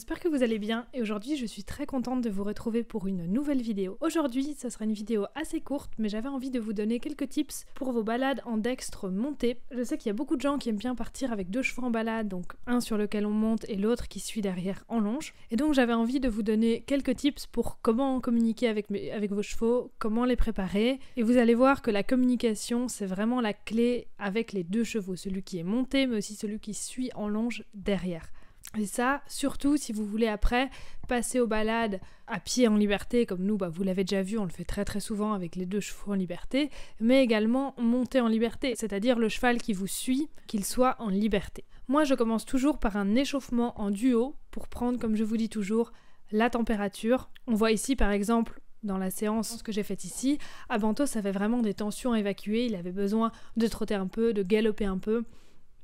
j'espère que vous allez bien et aujourd'hui je suis très contente de vous retrouver pour une nouvelle vidéo. Aujourd'hui ça sera une vidéo assez courte mais j'avais envie de vous donner quelques tips pour vos balades en dextre montées. Je sais qu'il y a beaucoup de gens qui aiment bien partir avec deux chevaux en balade, donc un sur lequel on monte et l'autre qui suit derrière en longe. Et donc j'avais envie de vous donner quelques tips pour comment communiquer avec vos chevaux, comment les préparer. Et vous allez voir que la communication c'est vraiment la clé avec les deux chevaux, celui qui est monté mais aussi celui qui suit en longe derrière. Et ça, surtout si vous voulez après passer aux balades à pied en liberté, comme nous, vous l'avez déjà vu, on le fait très très souvent avec les deux chevaux en liberté, mais également monter en liberté, c'est-à-dire le cheval qui vous suit, qu'il soit en liberté. Moi, je commence toujours par un échauffement en duo pour prendre, comme je vous dis toujours, la température. On voit ici par exemple dans la séance que j'ai faite ici, Abantos avait vraiment des tensions à évacuer, il avait besoin de trotter un peu, de galoper un peu.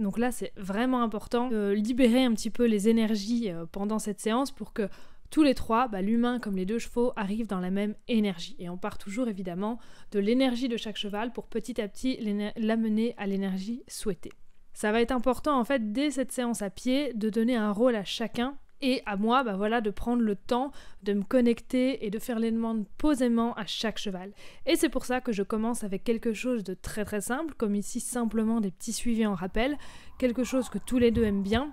Donc là, c'est vraiment important de libérer un petit peu les énergies pendant cette séance pour que tous les trois, l'humain comme les deux chevaux, arrivent dans la même énergie. Et on part toujours évidemment de l'énergie de chaque cheval pour petit à petit l'amener à l'énergie souhaitée. Ça va être important en fait dès cette séance à pied de donner un rôle à chacun et à moi de prendre le temps de me connecter et de faire les demandes posément à chaque cheval. Et c'est pour ça que je commence avec quelque chose de très très simple, comme ici simplement des petits suivis en rappel, quelque chose que tous les deux aiment bien,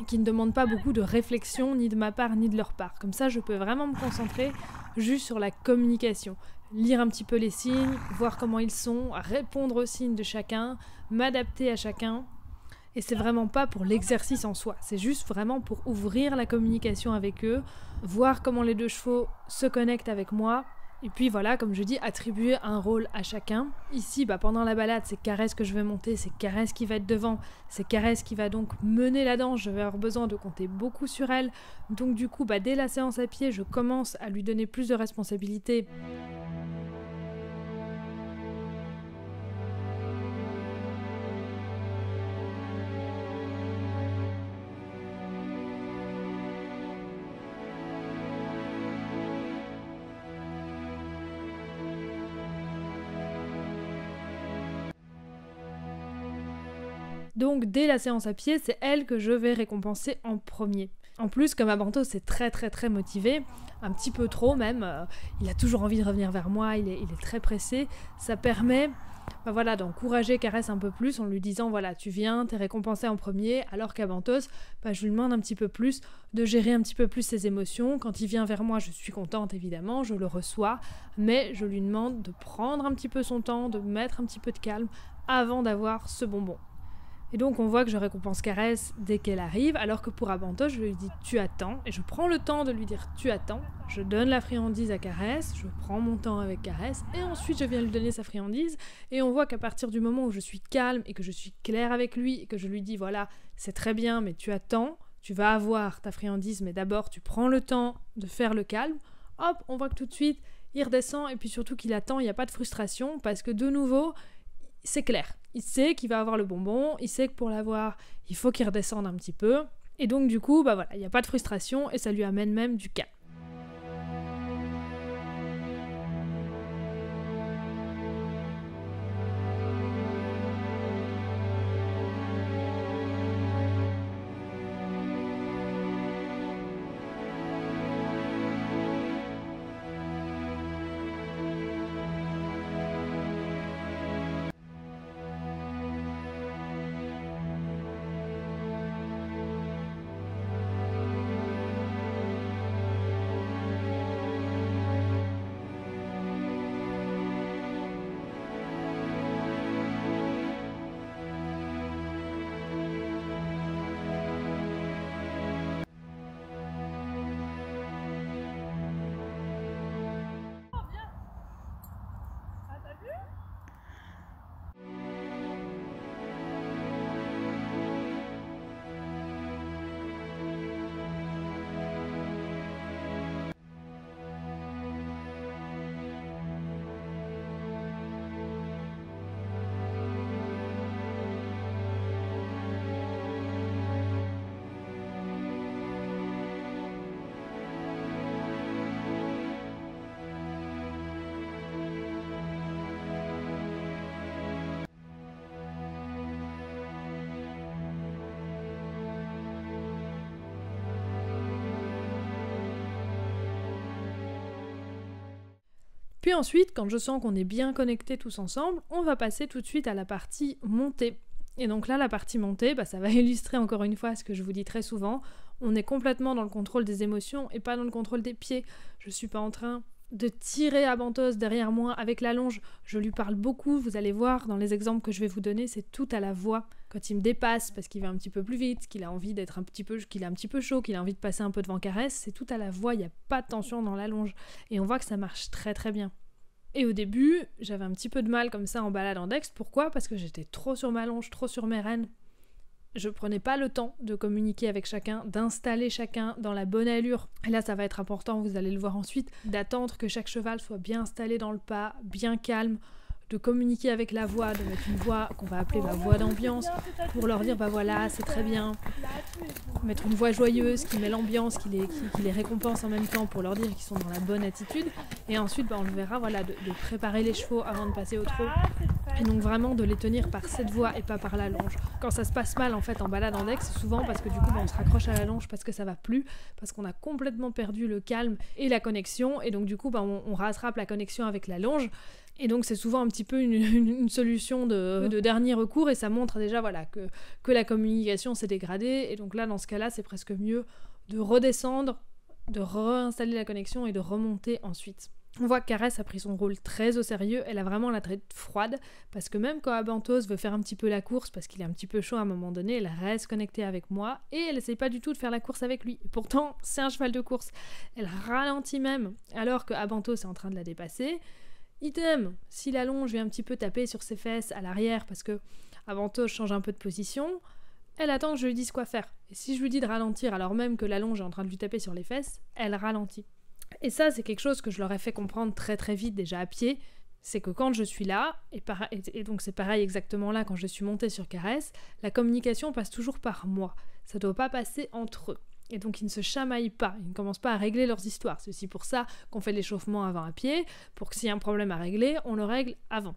qui ne demande pas beaucoup de réflexion ni de ma part ni de leur part. Comme ça je peux vraiment me concentrer juste sur la communication. Lire un petit peu les signes, voir comment ils sont, répondre aux signes de chacun, m'adapter à chacun. Et c'est vraiment pas pour l'exercice en soi, c'est juste vraiment pour ouvrir la communication avec eux, voir comment les deux chevaux se connectent avec moi, et puis voilà, comme je dis, attribuer un rôle à chacun. Ici, pendant la balade, c'est Caresse que je vais monter, c'est Caresse qui va être devant, c'est Caresse qui va donc mener la danse, je vais avoir besoin de compter beaucoup sur elle. Donc du coup, dès la séance à pied, je commence à lui donner plus de responsabilités. Donc dès la séance à pied, c'est elle que je vais récompenser en premier. En plus, comme Abantos est très très très motivé, un petit peu trop même, il a toujours envie de revenir vers moi, il est très pressé, ça permet d'encourager Caresse un peu plus en lui disant tu viens, t'es récompensé en premier, alors qu'Abantos, je lui demande un petit peu plus de gérer un petit peu plus ses émotions. Quand il vient vers moi, je suis contente évidemment, je le reçois, mais je lui demande de prendre un petit peu son temps, de mettre un petit peu de calme avant d'avoir ce bonbon. Et donc on voit que je récompense Caresse dès qu'elle arrive, alors que pour Abantos, je lui dis tu attends, et je prends le temps de lui dire tu attends, je donne la friandise à Caresse, je prends mon temps avec Caresse, et ensuite je viens lui donner sa friandise, et on voit qu'à partir du moment où je suis calme et que je suis claire avec lui, et que je lui dis c'est très bien mais tu attends, tu vas avoir ta friandise mais d'abord tu prends le temps de faire le calme, hop, on voit que tout de suite il redescend, et puis surtout qu'il attend, il n'y a pas de frustration, parce que de nouveau, c'est clair. Il sait qu'il va avoir le bonbon, il sait que pour l'avoir, il faut qu'il redescende un petit peu. Et donc du coup, il n'y a pas de frustration et ça lui amène même du calme. Puis ensuite, quand je sens qu'on est bien connectés tous ensemble, on va passer tout de suite à la partie montée. Et donc là, la partie montée, ça va illustrer encore une fois ce que je vous dis très souvent. On est complètement dans le contrôle des émotions et pas dans le contrôle des pieds. Je suis pas en train de tirer Abantos derrière moi avec la longe. Je lui parle beaucoup, vous allez voir dans les exemples que je vais vous donner, c'est tout à la voix. Quand il me dépasse parce qu'il va un petit peu plus vite, qu'il a envie d'être qu'il est un petit peu chaud, qu'il a envie de passer un peu devant caresse, c'est tout à la voix, il n'y a pas de tension dans la longe. Et on voit que ça marche très très bien. Et au début, j'avais un petit peu de mal comme ça en balade en dextre. Pourquoi ? Parce que j'étais trop sur ma longe, trop sur mes rênes. Je prenais pas le temps de communiquer avec chacun, d'installer chacun dans la bonne allure. Et là, ça va être important, vous allez le voir ensuite, d'attendre que chaque cheval soit bien installé dans le pas, bien calme, de communiquer avec la voix, de mettre une voix qu'on va appeler la voix d'ambiance, pour leur dire, voilà, c'est très bien. Mettre une voix joyeuse qui met l'ambiance, qui les récompense en même temps pour leur dire qu'ils sont dans la bonne attitude. Et ensuite, on le verra, de préparer les chevaux avant de passer au trot. Et donc vraiment de les tenir par cette voie et pas par la longe. Quand ça se passe mal en fait en balade en dex, c'est souvent parce que du coup on se raccroche à la longe parce que ça va plus, parce qu'on a complètement perdu le calme et la connexion, et donc du coup on rattrape la connexion avec la longe. Et donc c'est souvent un petit peu une solution de dernier recours, et ça montre déjà que la communication s'est dégradée. Et donc là dans ce cas-là c'est presque mieux de redescendre, de réinstaller la connexion et de remonter ensuite. On voit que Caresse a pris son rôle très au sérieux, elle a vraiment la tête froide, parce que même quand Abantos veut faire un petit peu la course, parce qu'il est un petit peu chaud à un moment donné, elle reste connectée avec moi, et elle essaye pas du tout de faire la course avec lui. Et pourtant, c'est un cheval de course. Elle ralentit même, alors que Abantos est en train de la dépasser. Idem, si la longe vient un petit peu taper sur ses fesses à l'arrière, parce que Abantos change un peu de position, elle attend que je lui dise quoi faire. Et si je lui dis de ralentir, alors même que la longe est en train de lui taper sur les fesses, elle ralentit. Et ça, c'est quelque chose que je leur ai fait comprendre très très vite déjà à pied, c'est que quand je suis là, et donc c'est pareil exactement là quand je suis montée sur Caresse, la communication passe toujours par moi. Ça doit pas passer entre eux. Et donc ils ne se chamaillent pas, ils ne commencent pas à régler leurs histoires. C'est aussi pour ça qu'on fait l'échauffement avant à pied, pour que s'il y a un problème à régler, on le règle avant.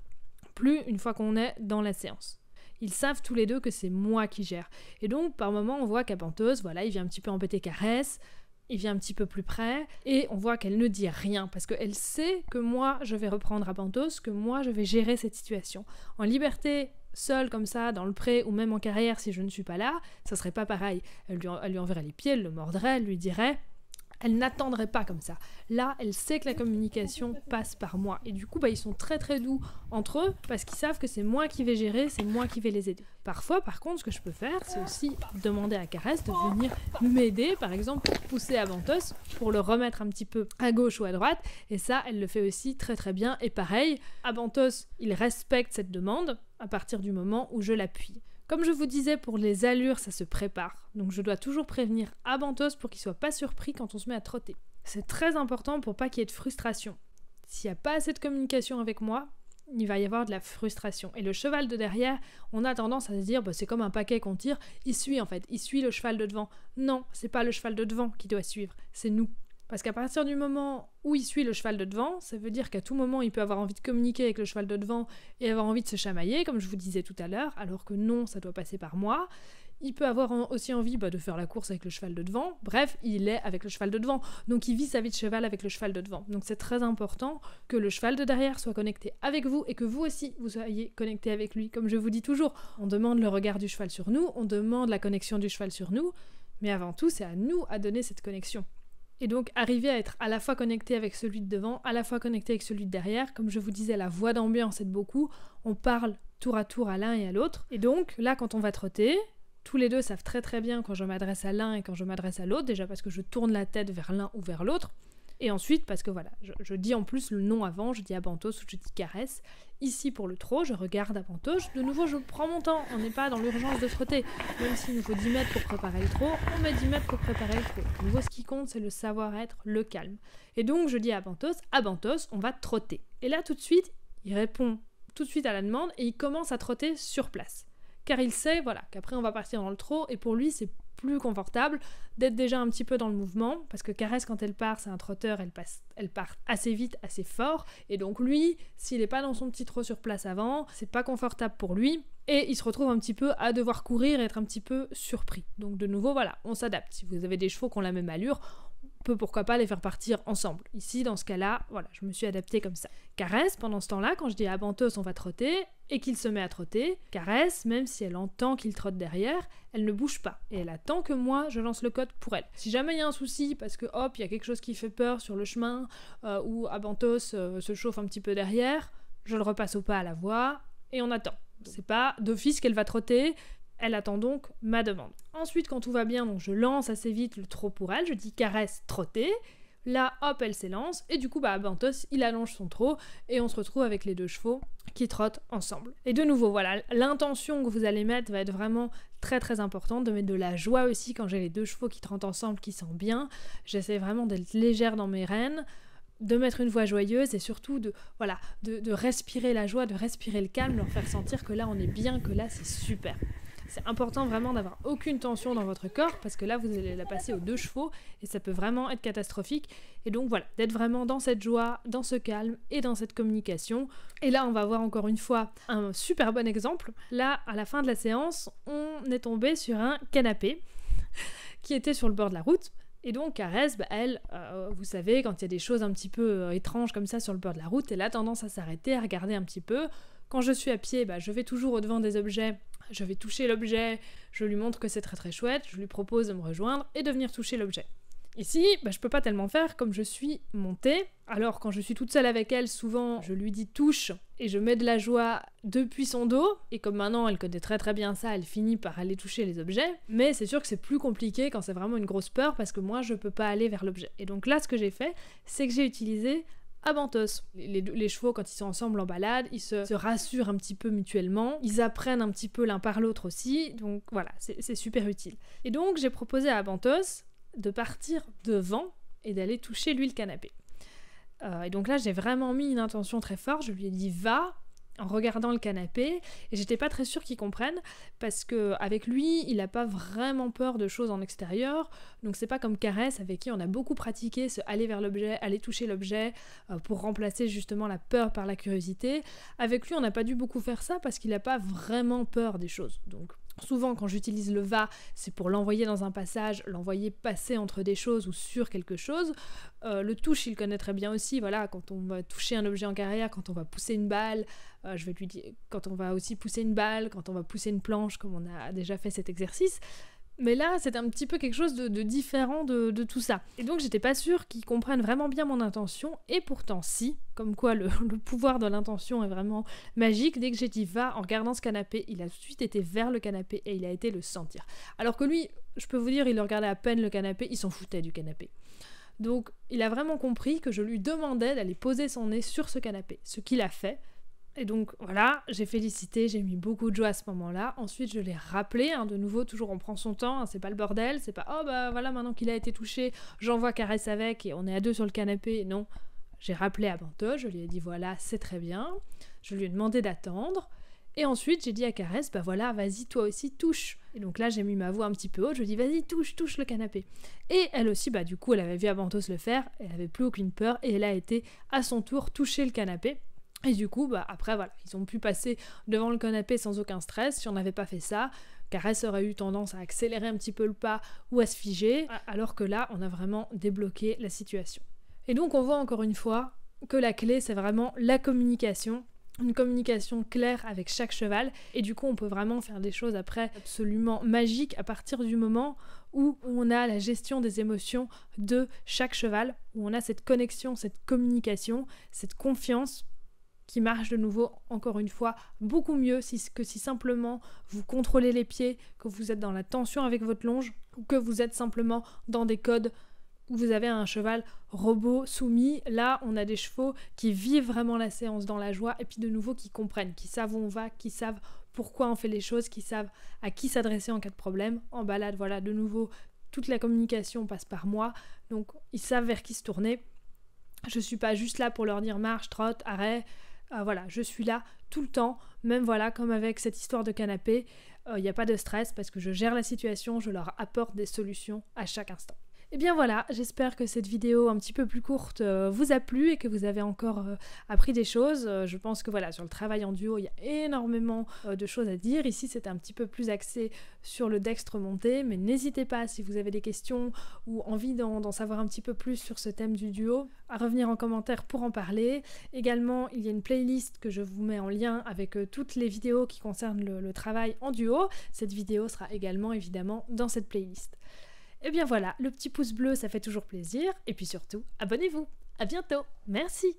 Plus une fois qu'on est dans la séance. Ils savent tous les deux que c'est moi qui gère. Et donc par moment on voit qu'Abantos, il vient un petit peu embêter Caresse, il vient un petit peu plus près, et on voit qu'elle ne dit rien, parce qu'elle sait que moi, je vais reprendre Abantos, que moi, je vais gérer cette situation. En liberté, seule comme ça, dans le pré, ou même en carrière, si je ne suis pas là, ça serait pas pareil. Elle lui enverrait les pieds, elle le mordrait, elle lui dirait... Elle n'attendrait pas comme ça. Là, elle sait que la communication passe par moi. Et du coup, ils sont très très doux entre eux parce qu'ils savent que c'est moi qui vais gérer, c'est moi qui vais les aider. Parfois, par contre, ce que je peux faire, c'est aussi demander à Caresse de venir m'aider, par exemple, pour pousser Abantos, pour le remettre un petit peu à gauche ou à droite. Et ça, elle le fait aussi très très bien. Et pareil, Abantos, il respecte cette demande à partir du moment où je l'appuie. Comme je vous disais, pour les allures, ça se prépare. Donc je dois toujours prévenir Abantos pour qu'il soit pas surpris quand on se met à trotter. C'est très important pour pas qu'il y ait de frustration. S'il n'y a pas assez de communication avec moi, il va y avoir de la frustration. Et le cheval de derrière, on a tendance à se dire, c'est comme un paquet qu'on tire, il suit le cheval de devant. Non, c'est pas le cheval de devant qui doit suivre, c'est nous. Parce qu'à partir du moment où il suit le cheval de devant, ça veut dire qu'à tout moment, il peut avoir envie de communiquer avec le cheval de devant et avoir envie de se chamailler, comme je vous disais tout à l'heure, alors que non, ça doit passer par moi. Il peut avoir aussi envie de faire la course avec le cheval de devant. Bref, il est avec le cheval de devant. Donc il vit sa vie de cheval avec le cheval de devant. Donc c'est très important que le cheval de derrière soit connecté avec vous et que vous aussi, vous soyez connecté avec lui. Comme je vous dis toujours, on demande le regard du cheval sur nous, on demande la connexion du cheval sur nous, mais avant tout, c'est à nous à donner cette connexion. Et donc arriver à être à la fois connecté avec celui de devant, à la fois connecté avec celui de derrière, comme je vous disais, la voix d'ambiance aide beaucoup, on parle tour à tour à l'un et à l'autre. Et donc là, quand on va trotter, tous les deux savent très très bien quand je m'adresse à l'un et quand je m'adresse à l'autre, déjà parce que je tourne la tête vers l'un ou vers l'autre, et ensuite parce que je dis en plus le nom avant, je dis Abantos ou je dis Caresse. Ici pour le trot, je regarde Abantos, de nouveau je prends mon temps, on n'est pas dans l'urgence de trotter. Même s'il nous faut 10 mètres pour préparer le trot, on met 10 mètres pour préparer le trot. De nouveau ce qui compte c'est le savoir-être, le calme. Et donc je dis à Abantos, on va trotter. Et là tout de suite, il répond tout de suite à la demande et il commence à trotter sur place. Car il sait qu'après on va partir dans le trot et pour lui c'est plus confortable d'être déjà un petit peu dans le mouvement, parce que Caresse quand elle part, c'est un trotteur, elle part assez vite, assez fort, et donc lui, s'il n'est pas dans son petit trot sur place avant, c'est pas confortable pour lui, et il se retrouve un petit peu à devoir courir et être un petit peu surpris. Donc de nouveau, on s'adapte. Si vous avez des chevaux qui ont la même allure, peut pourquoi pas les faire partir ensemble. Ici, dans ce cas-là, voilà, je me suis adaptée comme ça. Caresse, pendant ce temps-là, quand je dis à Bantos on va trotter, et qu'il se met à trotter, Caresse, même si elle entend qu'il trotte derrière, elle ne bouge pas, et elle attend que moi, je lance le code pour elle. Si jamais il y a un souci, parce que hop, il y a quelque chose qui fait peur sur le chemin, ou Abantos se chauffe un petit peu derrière, je le repasse au pas à la voix, et on attend. C'est pas d'office qu'elle va trotter, elle attend donc ma demande. Ensuite, quand tout va bien, donc je lance assez vite le trot pour elle, je dis Caresse, trotter. Là, hop, elle s'élance, et du coup, Abantos, il allonge son trot, et on se retrouve avec les deux chevaux qui trottent ensemble. Et de nouveau, voilà, l'intention que vous allez mettre va être vraiment très très importante, de mettre de la joie aussi quand j'ai les deux chevaux qui trottent ensemble, qui sentent bien. J'essaie vraiment d'être légère dans mes rênes, de mettre une voix joyeuse et surtout de respirer la joie, de respirer le calme, leur faire sentir que là on est bien, que là c'est super. C'est important vraiment d'avoir aucune tension dans votre corps parce que là vous allez la passer aux deux chevaux et ça peut vraiment être catastrophique. Et donc voilà, d'être vraiment dans cette joie, dans ce calme et dans cette communication. Et là on va voir encore une fois un super bon exemple. Là à la fin de la séance, on est tombé sur un canapé qui était sur le bord de la route. Et donc Caresse, elle, vous savez, quand il y a des choses un petit peu étranges comme ça sur le bord de la route, elle a tendance à s'arrêter, à regarder un petit peu. Quand je suis à pied, je vais toujours au-devant des objets, je vais toucher l'objet, je lui montre que c'est très très chouette, je lui propose de me rejoindre et de venir toucher l'objet. Ici, je peux pas tellement faire comme je suis montée. Alors quand je suis toute seule avec elle, souvent je lui dis touche et je mets de la joie depuis son dos. Et comme maintenant elle connaît très très bien ça, elle finit par aller toucher les objets. Mais c'est sûr que c'est plus compliqué quand c'est vraiment une grosse peur parce que moi je peux pas aller vers l'objet. Et donc là ce que j'ai fait, c'est que j'ai utilisé Abantos. Les chevaux, quand ils sont ensemble en balade, ils se rassurent un petit peu mutuellement, ils apprennent un petit peu l'un par l'autre aussi, donc voilà, c'est super utile. Et donc j'ai proposé à Abantos de partir devant et d'aller toucher lui le canapé. Et donc là j'ai vraiment mis une intention très forte, je lui ai dit va, en regardant le canapé, et j'étais pas très sûre qu'il comprenne, parce que avec lui, il a pas vraiment peur de choses en extérieur, donc c'est pas comme Caresse avec qui on a beaucoup pratiqué ce aller vers l'objet, aller toucher l'objet, pour remplacer justement la peur par la curiosité. Avec lui, on n'a pas dû beaucoup faire ça, parce qu'il a pas vraiment peur des choses, donc souvent quand j'utilise le va, c'est pour l'envoyer dans un passage, l'envoyer passer entre des choses ou sur quelque chose. Le touche, il connaît très bien aussi, voilà, quand on va toucher un objet en carrière, quand on va pousser une balle, je vais lui dire, quand on va aussi pousser une balle, quand on va pousser une planche, comme on a déjà fait cet exercice. Mais là, c'est un petit peu quelque chose de différent de tout ça. Et donc, j'étais pas sûre qu'ils comprennent vraiment bien mon intention, et pourtant si, comme quoi le pouvoir de l'intention est vraiment magique. Dès que j'ai dit va, en regardant ce canapé, il a tout de suite été vers le canapé et il a été le sentir. Alors que lui, je peux vous dire, il regardait à peine le canapé, il s'en foutait du canapé. Donc, il a vraiment compris que je lui demandais d'aller poser son nez sur ce canapé, ce qu'il a fait. Et donc voilà, j'ai félicité, j'ai mis beaucoup de joie à ce moment-là. Ensuite, je l'ai rappelé, de nouveau, toujours on prend son temps, c'est pas le bordel, c'est pas oh voilà, maintenant qu'il a été touché, j'envoie Caresse avec et on est à deux sur le canapé. Non, j'ai rappelé à Bantos, je lui ai dit voilà, c'est très bien. Je lui ai demandé d'attendre. Et ensuite, j'ai dit à Caresse, voilà, vas-y, toi aussi, touche. Et donc là, j'ai mis ma voix un petit peu haute, je lui ai dit vas-y, touche le canapé. Et elle aussi, du coup, elle avait vu Abantos le faire, elle avait plus aucune peur et elle a été à son tour toucher le canapé. Et du coup, après, voilà, ils ont pu passer devant le canapé sans aucun stress. Si on n'avait pas fait ça, Caresse aurait eu tendance à accélérer un petit peu le pas ou à se figer, alors que là, on a vraiment débloqué la situation. Et donc, on voit encore une fois que la clé, c'est vraiment la communication. Une communication claire avec chaque cheval. Et du coup, on peut vraiment faire des choses après absolument magiques à partir du moment où on a la gestion des émotions de chaque cheval, où on a cette connexion, cette communication, cette confiance qui marche de nouveau, encore une fois, beaucoup mieux que si simplement vous contrôlez les pieds, que vous êtes dans la tension avec votre longe, ou que vous êtes simplement dans des codes où vous avez un cheval robot soumis. Là, on a des chevaux qui vivent vraiment la séance dans la joie, et puis de nouveau qui comprennent, qui savent où on va, qui savent pourquoi on fait les choses, qui savent à qui s'adresser en cas de problème. En balade, voilà, de nouveau, toute la communication passe par moi, donc ils savent vers qui se tourner. Je suis pas juste là pour leur dire marche, trotte, arrête. Voilà, je suis là tout le temps, même voilà, comme avec cette histoire de canapé, il n'y a pas de stress parce que je gère la situation, je leur apporte des solutions à chaque instant. Et bien voilà, j'espère que cette vidéo un petit peu plus courte vous a plu et que vous avez encore appris des choses. Je pense que voilà, sur le travail en duo, il y a énormément de choses à dire. Ici, c'était un petit peu plus axé sur le dextre monté, mais n'hésitez pas, si vous avez des questions ou envie d'en savoir un petit peu plus sur ce thème du duo, à revenir en commentaire pour en parler. Également, il y a une playlist que je vous mets en lien avec toutes les vidéos qui concernent le travail en duo. Cette vidéo sera également évidemment dans cette playlist. Et bien voilà, le petit pouce bleu, ça fait toujours plaisir. Et puis surtout, abonnez-vous. À bientôt. Merci.